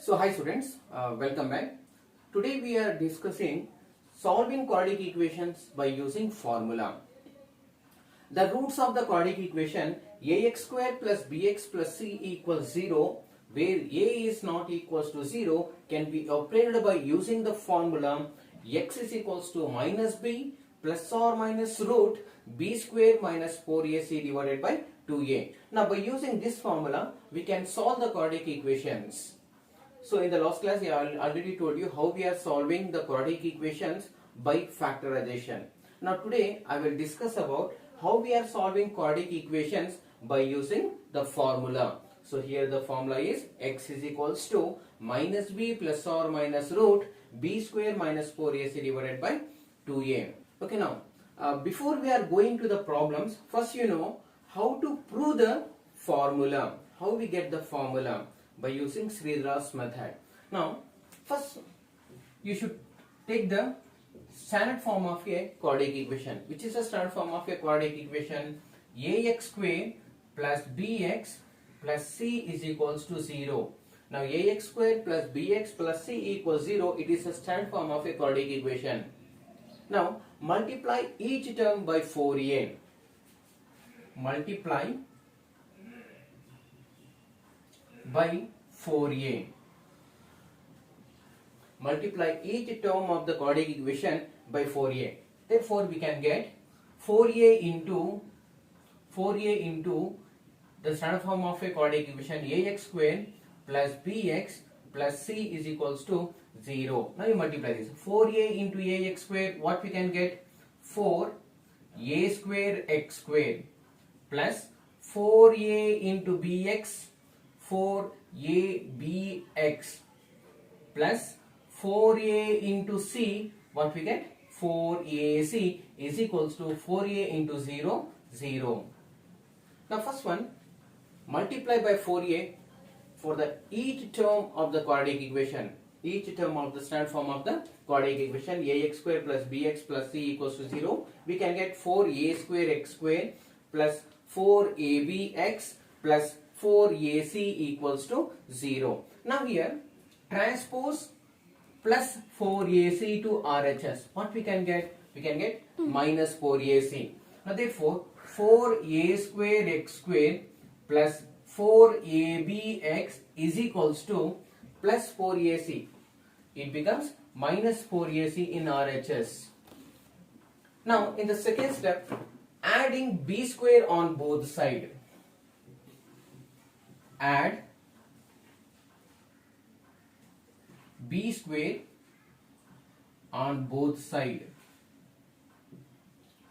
So hi students, welcome back. Today we are discussing solving quadratic equations by using formula. The roots of the quadratic equation ax square plus bx plus c equals 0, where a is not equals to 0, can be obtained by using the formula x is equals to minus b plus or minus root b square minus 4ac divided by 2a. Now by using this formula, we can solve the quadratic equations. So in the last class, I already told you how we are solving the quadratic equations by factorization. Now today I will discuss about how we are solving quadratic equations by using the formula. So here the formula is x is equals to minus b plus or minus root b square minus 4ac divided by 2a. Okay, now before we are going to the problems, first you know how to prove the formula, how we get the formula by using Sridhar's method. Now first you should take the standard form of a quadratic equation. Which is the standard form of a quadratic equation? Ax square plus bx plus c is equals to 0. Now ax square plus bx plus c equals 0. It is a standard form of a quadratic equation. Now multiply each term by 4a. Multiply by 4a. Multiply each term of the quadratic equation by 4a. Therefore, we can get 4a into the standard form of a quadratic equation ax square plus bx plus c is equals to 0. Now you multiply this. 4a into ax square, what we can get? 4a square x square plus 4a into bx, 4abx plus 4a into c, what we get? 4ac is equals to 4a into 0, 0. Now first one, multiply by 4a for the each term of the quadratic equation. Each term of the standard form of the quadratic equation ax square plus bx plus c equals to 0. We can get 4a square x square plus 4abx plus 4ac equals to 0. Now here transpose plus 4ac to RHS. What we can get? We can get minus 4ac. Now therefore 4a square x square plus 4abx is equals to plus 4ac. It becomes minus 4ac in RHS. Now in the second step, adding b square on both sides. Add b square on both sides.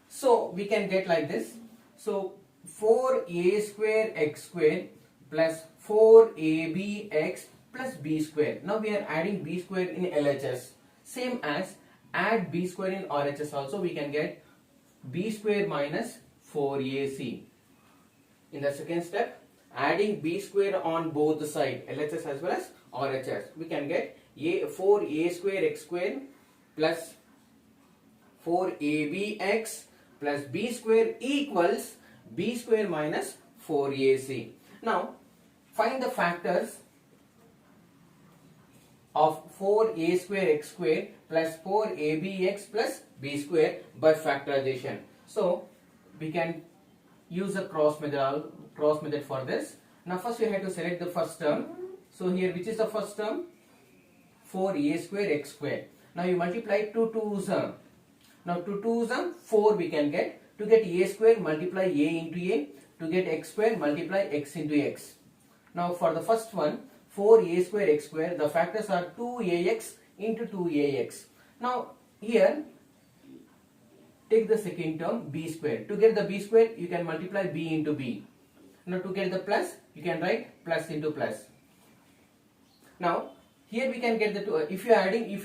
So we can get like this. So 4a square x square plus 4abx plus b square. Now we are adding b square in LHS. Same as add b square in RHS also, we can get b square minus 4ac. In the second step, adding b square on both sides, LHS as well as RHS, we can get 4a square x square plus 4abx plus b square equals b square minus 4ac. Now find the factors of 4a square x square plus 4abx plus b square by factorization. So we can use a cross method for this. Now first we have to select the first term. So here which is the first term? 4a square x square. Now you multiply 2 2's. Now 2 2's 4 we can get. To get a square, multiply a into a. To get x square, multiply x into x. Now for the first one, 4a square x square, the factors are 2ax into 2ax. Now here take the second term b square. To get the b square, you can multiply b into b. Now to get the plus, you can write plus into plus. Now here we can get the two. If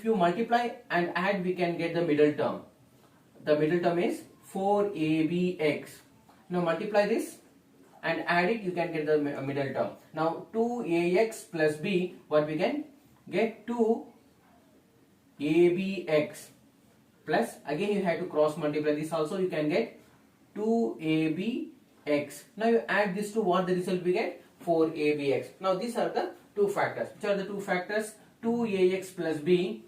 you multiply and add, we can get the middle term. The middle term is 4abx. Now multiply this and add it, you can get the middle term. Now 2ax plus b, what we can get? 2abx plus, again you have to cross multiply this also, you can get 2abx. Now you add this to what the result we get? 4abx. Now these are the two factors. Which are the two factors? 2ax plus b,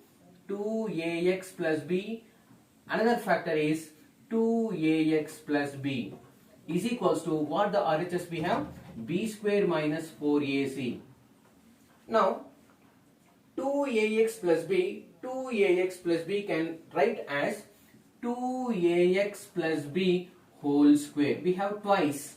2ax plus b. Another factor is 2ax plus b is equals to what the RHS we have? B square minus 4ac. Now 2ax plus b, 2ax plus b can write as 2ax plus b whole square. We have twice,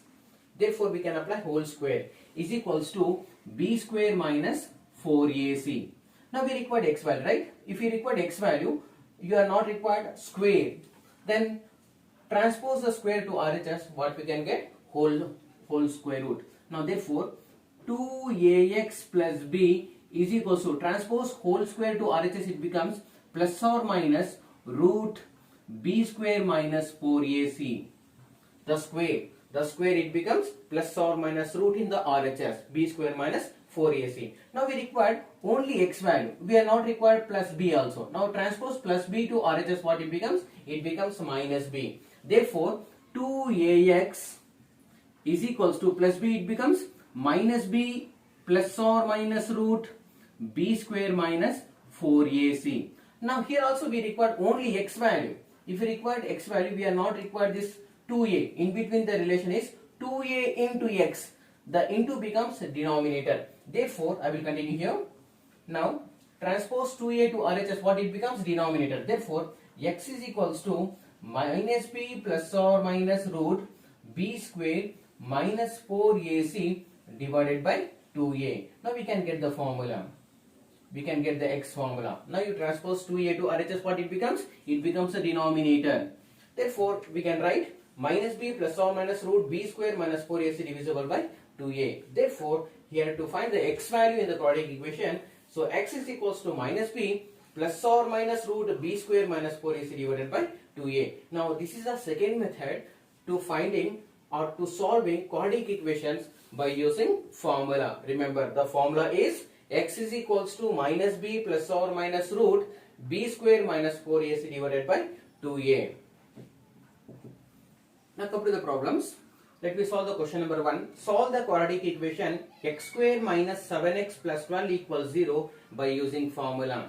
therefore we can apply whole square is equals to b square minus 4ac. Now we required x value, right? If you required x value, you are not required square. Then transpose the square to RHS, what we can get? Whole square root. Now therefore 2ax plus b is equals to transpose whole square to RHS, it becomes plus or minus root b square minus 4ac. The square it becomes plus or minus root in the RHS, b square minus 4ac. Now we required only x value. We are not required plus b also. Now transpose plus b to RHS, what it becomes? It becomes minus b. Therefore 2ax is equals to plus b, it becomes minus b plus or minus root b square minus 4ac. Now here also we required only x value. If we required x value, we are not required this 2a. In between the relation is 2a into x. The into becomes denominator. Therefore I will continue here. Now transpose 2a to RHS, what it becomes? Denominator. Therefore x is equals to minus b plus or minus root b square minus 4ac divided by 2a. Now we can get the formula. We can get the x formula. Now you transpose 2a to RHS, what it becomes? It becomes a denominator. Therefore we can write minus b plus or minus root b square minus 4ac divisible by 2a. Therefore here to find the x value in the quadratic equation, so x is equals to minus b plus or minus root b square minus 4ac divided by 2a. Now this is the second method to finding or to solving quadratic equations by using formula. Remember the formula is x is equals to minus b plus or minus root b square minus 4ac divided by 2a. Now come to the problems. Let me solve the question number 1. Solve the quadratic equation x square minus 7x plus 12 equals 0 by using formula.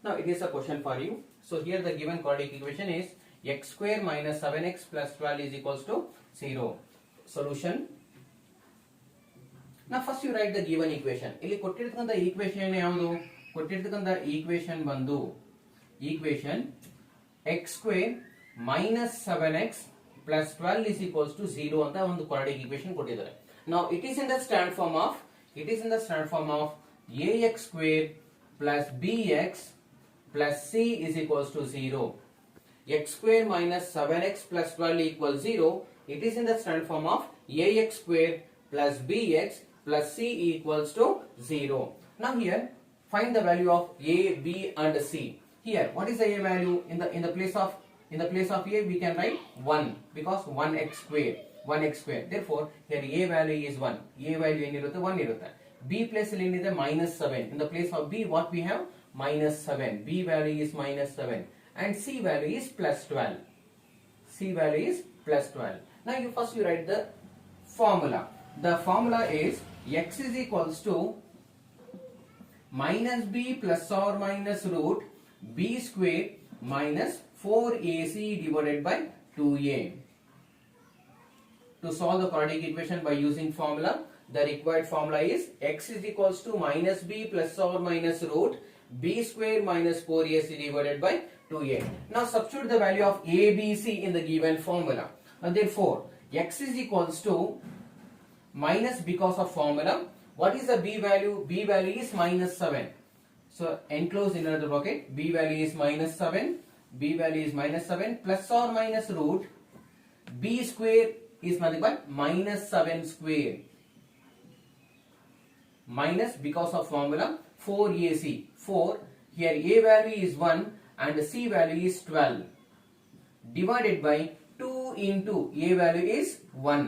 Now it is a question for you. So here the given quadratic equation is x square minus 7x plus 12 is equals to 0. Solution. Now first you write the given equation. ಇಲ್ಲಿ ಕೊಟ್ಟಿರ್ತಕ್ಕಂತ equation ಯಾವುದು? ಕೊಟ್ಟಿರ್ತಕ್ಕಂತ equation ಬಂದು equation x square minus 7x plus 12 is equals to 0 ಅಂತ ಒಂದು quadratic equation ಕೊಟ್ಟಿದ್ದಾರೆ. Now it is in the standard form of ax square plus bx plus c is equals to 0. X square minus 7x plus 12 equals 0. It is in the standard form of ax square plus bx plus c equals to 0. Now here find the value of a, b and c. Here what is the a value? In the place of a we can write 1 because 1x square. Therefore here a value is 1. A value ಏನಿರುತ್ತೆ 1 ಇರುತ್ತೆ. b place ಅಲ್ಲಿ ಏನಿದೆ -7. In the place of b what we have? -7. b value is -7 and c value is +12. Now you first write the formula. The formula is x is equals to minus b plus or minus root b square minus 4ac divided by 2a. To solve the quadratic equation by using formula, the required formula is x is equals to minus b plus or minus root b square minus 4ac divided by 2a. Now substitute the value of a, b, c in the given formula. Therefore x is equals to minus because of formula. What is the b value? B value is -7. So enclose in another bracket. B value is -7. B value is -7 plus or minus root b square is nothing but -7 square. Minus because of formula 4ac. 4 here a value is 1 and c value is 12 divided by 2 into a value is 1.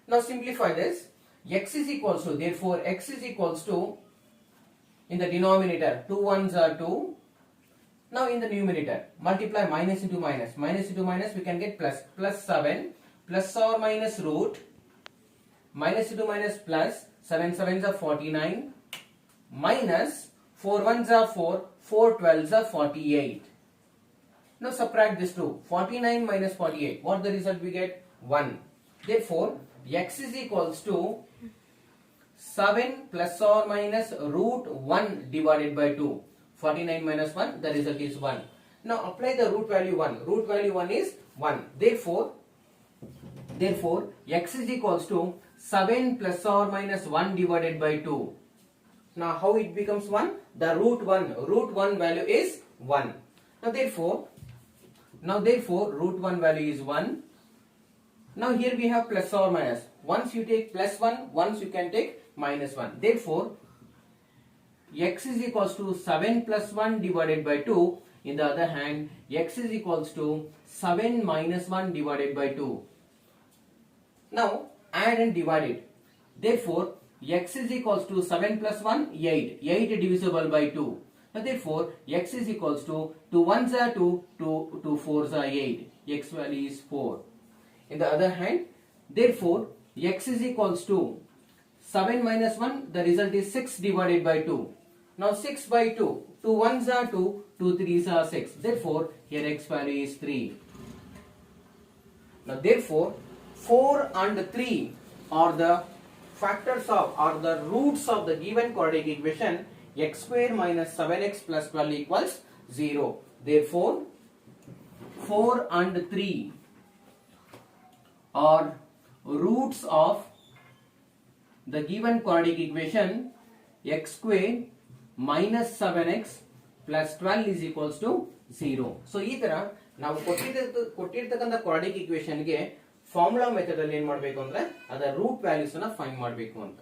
Now simplify this. X is equals to, therefore x is equals to, in the denominator 2 ones are 2. Now in the numerator multiply minus into minus we can get plus 7 plus or minus root minus into minus plus 7 sevens are 49 minus 4 ones are 4, 4 12s are 48. Now subtract this two. 49 minus 48. What the result we get? 1. Therefore, x is equals to 7 plus or minus root 1 divided by 2. 49 minus 1, the result is 1. Now apply the root value 1. Root value 1 is 1. Therefore, x is equals to 7 plus or minus 1 divided by 2. Now how it becomes 1? The root 1 value is 1. Now therefore root 1 value is 1. Now here we have plus or minus. Once you take plus 1, once you can take minus 1. Therefore, x is equals to 7 plus 1 divided by 2. In the other hand, x is equals to 7 minus 1 divided by 2. Now add and divide it. Therefore, x is equals to 7 plus 1, 8. 8 divisible by 2. Now therefore, x is equals to 2 1s are 2, 2 4s are 8. X value is 4. In the other hand, therefore, x is equals to 7 minus 1, the result is 6 divided by 2. Now 6 by 2, 2 1s are 2, 2 3s are 6. Therefore, here x value is 3. Now therefore, 4 and 3 are the factors of or the roots of the given quadratic equation x square minus 7x plus 12 equals 0. Therefore, 4 and 3 are roots of the given quadratic equation x square minus 7x plus 12 is equals to 0. So ಈ ತರ ನಾವು ಕೊಟ್ಟಿರ್ತಕ್ಕಂಥ quadratic equation ಗೆ formula method ಅಲ್ಲಿ ಏನು ಮಾಡಬೇಕು ಅಂದ್ರೆ ಅದರ ರೂಟ್ ವ್ಯಾಲ್ಯೂಸ್ ಅನ್ನು ಫೈಂಡ್ ಮಾಡಬೇಕು ಅಂತ.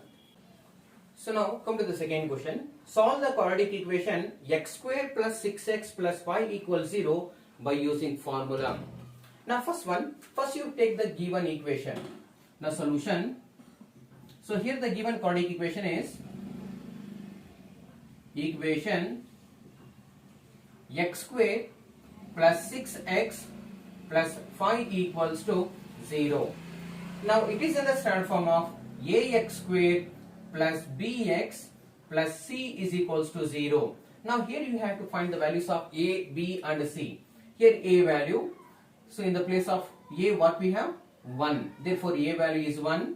So now come to the second question. Solve the quadratic equation x square plus 6x plus 5 equals 0 by using formula. Now first you take the given equation. Now solution. So here the given quadratic equation is equation x square plus 6x plus 5 equals to 0. Now it is in the standard form of ax square plus bx plus c is equals to 0. Now here you have to find the values of a, b and c. Here a value. So in the place of a what we have? 1. Therefore a value is 1.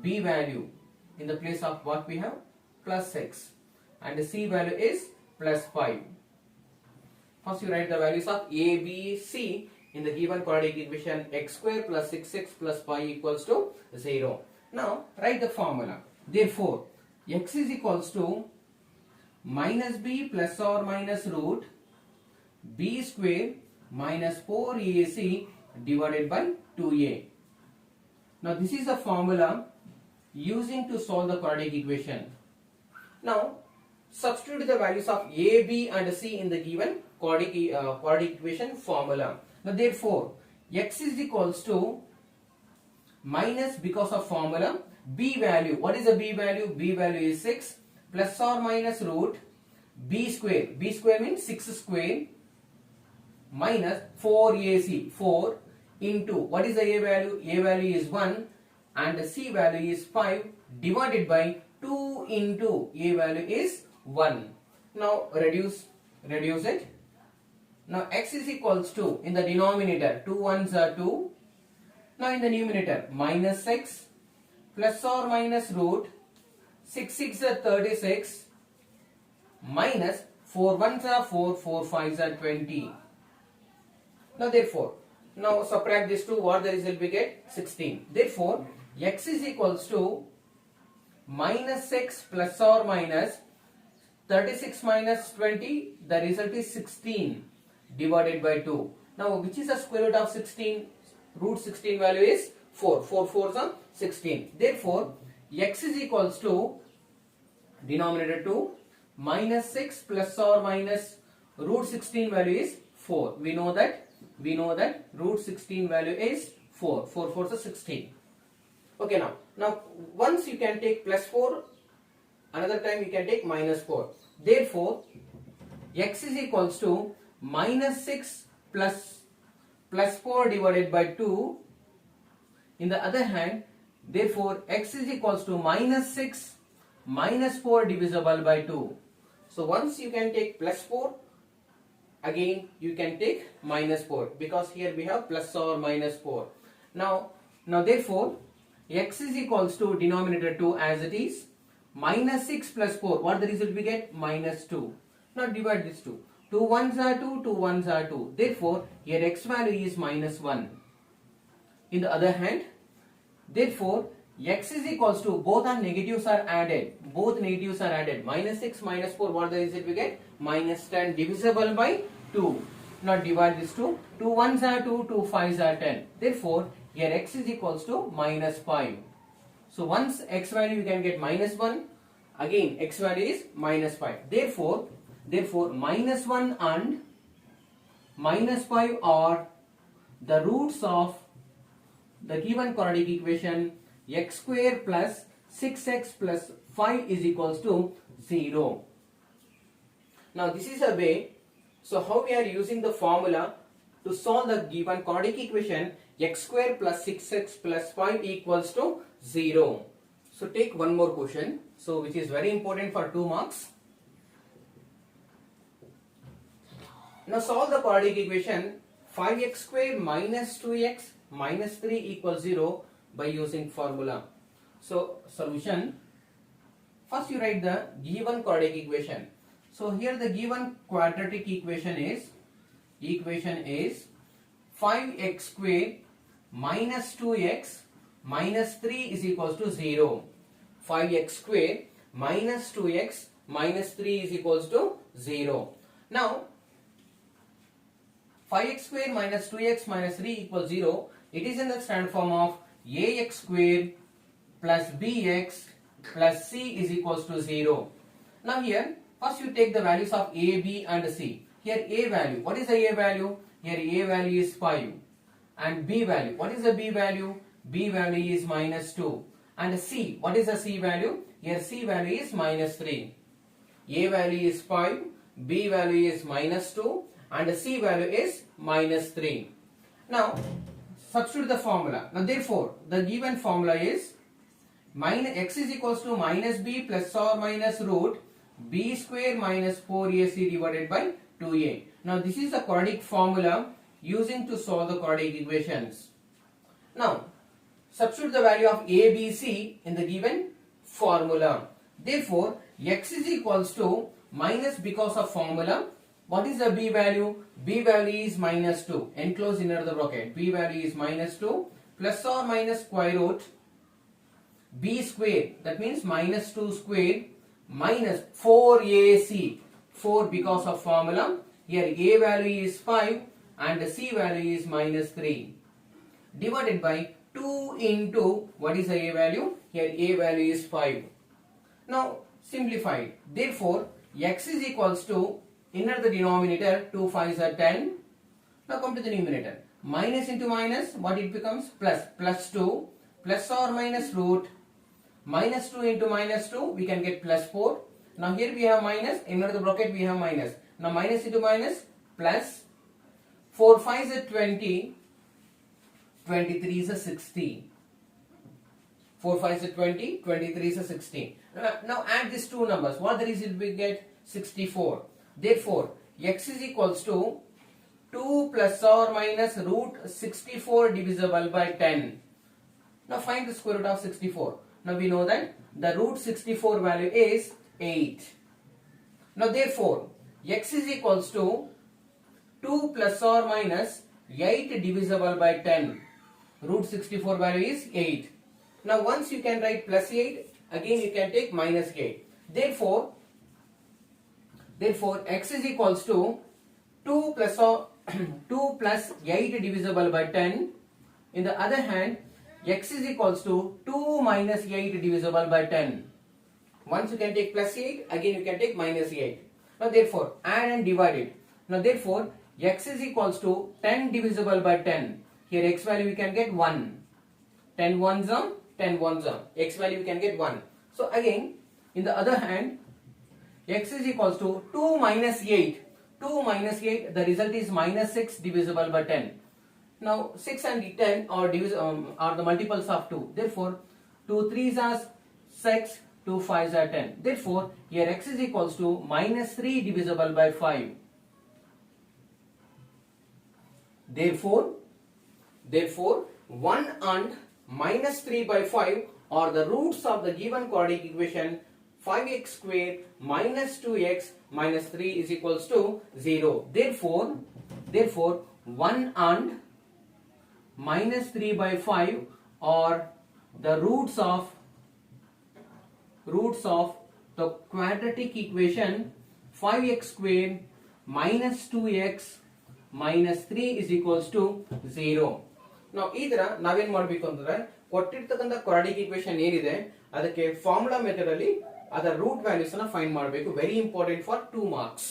B value in the place of what we have? Plus 6. And the c value is plus 5. First you write the values of a, b, c in the given quadratic equation x square plus 6x plus 5 equals to 0. Now write the formula. Therefore, x is equals to minus b plus or minus root b square minus 4ac divided by 2a. Now this is the formula using to solve the quadratic equation. Now substitute the values of a, b and c in the given quadratic equation formula. Now therefore, x is equals to minus because of formula b value. What is the b value? B value is 6 plus or minus root b square. B square means 6 square minus 4ac. 4 into what is the a value? A value is 1 and the c value is 5 divided by 2 into a value is 1. Now reduce it. Now x is equals to in the denominator 2 1s are 2. Now in the numerator minus 6 plus or minus root 6 6 are 36 minus 4 1s are 4, 4 5s are 20. Now therefore, now subtract this two, what the result we get? 16. Therefore, x is equals to minus 6 plus or minus 36 minus 20, the result is 16 divided by 2. Now which is the square root of 16? Root 16 value is 4. 4 4s are 16. Therefore, x is equals to denominator 2 minus 6 plus or minus root 16 value is 4. We know that root 16 value is 4. 4 4s are 16. Okay, now once you can take plus 4, another time you can take minus 4. Therefore, x is equals to minus 6 plus 4 divided by 2. In the other hand, therefore x is equals to minus 6 minus 4 divisible by 2. So once you can take plus 4, again you can take minus 4, because here we have plus or minus 4. Now therefore x is equals to denominator 2 as it is, minus 6 plus 4. What the result we get? Minus 2. Now divide this 2. 2 ones are 2, 2 ones are 2. Therefore here x value is minus 1. In the other hand, therefore x is equals to, both are negatives are added. Both negatives are added. Minus 6 minus 4. What the result we get? Minus 10 divisible by 2. Now divide this 2. 2 ones are 2, 2 fives are 10. Therefore here x is equals to minus 5. So once x value you can get minus 1. Again x value is minus 5. Therefore minus 1 and minus 5 are the roots of the given quadratic equation x square plus 6x plus 5 is equals to 0. Now this is a way. So how we are using the formula to solve the given quadratic equation x square plus 6x plus 5 equals to 0. So take one more question, so which is very important for 2 marks. Now solve the quadratic equation 5x square minus 2x minus 3 equals 0 by using formula. So solution, first you write the given quadratic equation. So here the given quadratic equation is 5x square minus 2x minus 3 is equals to 0. 5x square minus 2x minus 3 is equals to 0. Now 5x square minus 2x minus 3 equals 0. It is in the standard form of ax square plus bx plus c is equals to 0. Now here first you take the values of a, b and c. Here a value, what is the a value? Here a value is 5. And b value, what is the b value? B value is minus 2. And c, what is the c value? Here c value is minus 3. A value is 5, b value is minus 2 and c value is minus 3. Now substitute the formula. Now therefore the given formula is minus x is equals to minus b plus or minus root b square minus 4ac divided by 2a. Now this is the quadratic formula using to solve the quadratic equations. Now substitute the value of a, b, c in the given formula. Therefore x is equals to minus, because of formula. What is the b value? B value is minus 2. Enclose inner the bracket. B value is minus 2 plus or minus square root b square, that means minus 2 square minus 4ac. 4 because of formula. Here a value is 5 and c value is minus 3. Divided by 2 into, what is the a value? Here a value is 5. Now simplify. Therefore x is equals to, inner the denominator, 2 5s are 10. Now come to the numerator. Minus into minus, what it becomes? Plus. Plus 2 plus or minus root minus 2 into minus 2, we can get plus 4. Now here we have minus, inner the bracket we have minus. Now minus into minus, plus 4 5s are 20, 23 is a 60. 4 5s are 20, 23 is a 60. Now add these two numbers. What the result we get? 64. Therefore x is equals to 2 plus or minus root 64 divisible by 10. Now find the square root of 64. Now we know that the root 64 value is 8. Now therefore x is equals to 2 plus or minus 8 divisible by 10. Root 64 value is 8. Now once you can write plus 8, again you can take minus 8. Therefore x is equals to 2 plus 8 divisible by 10. In the other hand, x is equals to 2 minus 8 divisible by 10. Once you can take plus 8, again you can take minus 8. Now therefore add and divide it. Now therefore x is equals to 10 divisible by 10. Here x value we can get 1. 10 ones are 10 ones are. X value we can get 1. So again, in the other hand, x is equals to 2 minus 8. 2 minus 8, the result is minus 6 divisible by 10. Now 6 and 10 are the multiples of 2. Therefore 2 3s are 6, 2 5s are 10. Therefore, here x is equals to minus 3 divisible by 5. Therefore, 1 and minus 3 by 5 are the roots of the given quadratic equation 5x square minus 2x minus 3 is equals to 0. Therefore, 1 and minus 3 by 5 are the roots of the quadratic equation 5x square minus 2x minus 3 is equals to 0. ನಾವು ಈ ತರ ನಾವೇನ್ ಮಾಡಬೇಕು ಅಂತಂದ್ರೆ ಕೊಟ್ಟಿರ್ತಕ್ಕಂಥ quadratic equation ಏನಿದೆ ಅದಕ್ಕೆ formula method ಅಲ್ಲಿ ಅದರ ರೂಟ್ ವ್ಯಾಲ್ಯೂಸ್ ಅನ್ನ ಫೈಂಡ್ ಮಾಡಬೇಕು. Very important for 2 marks.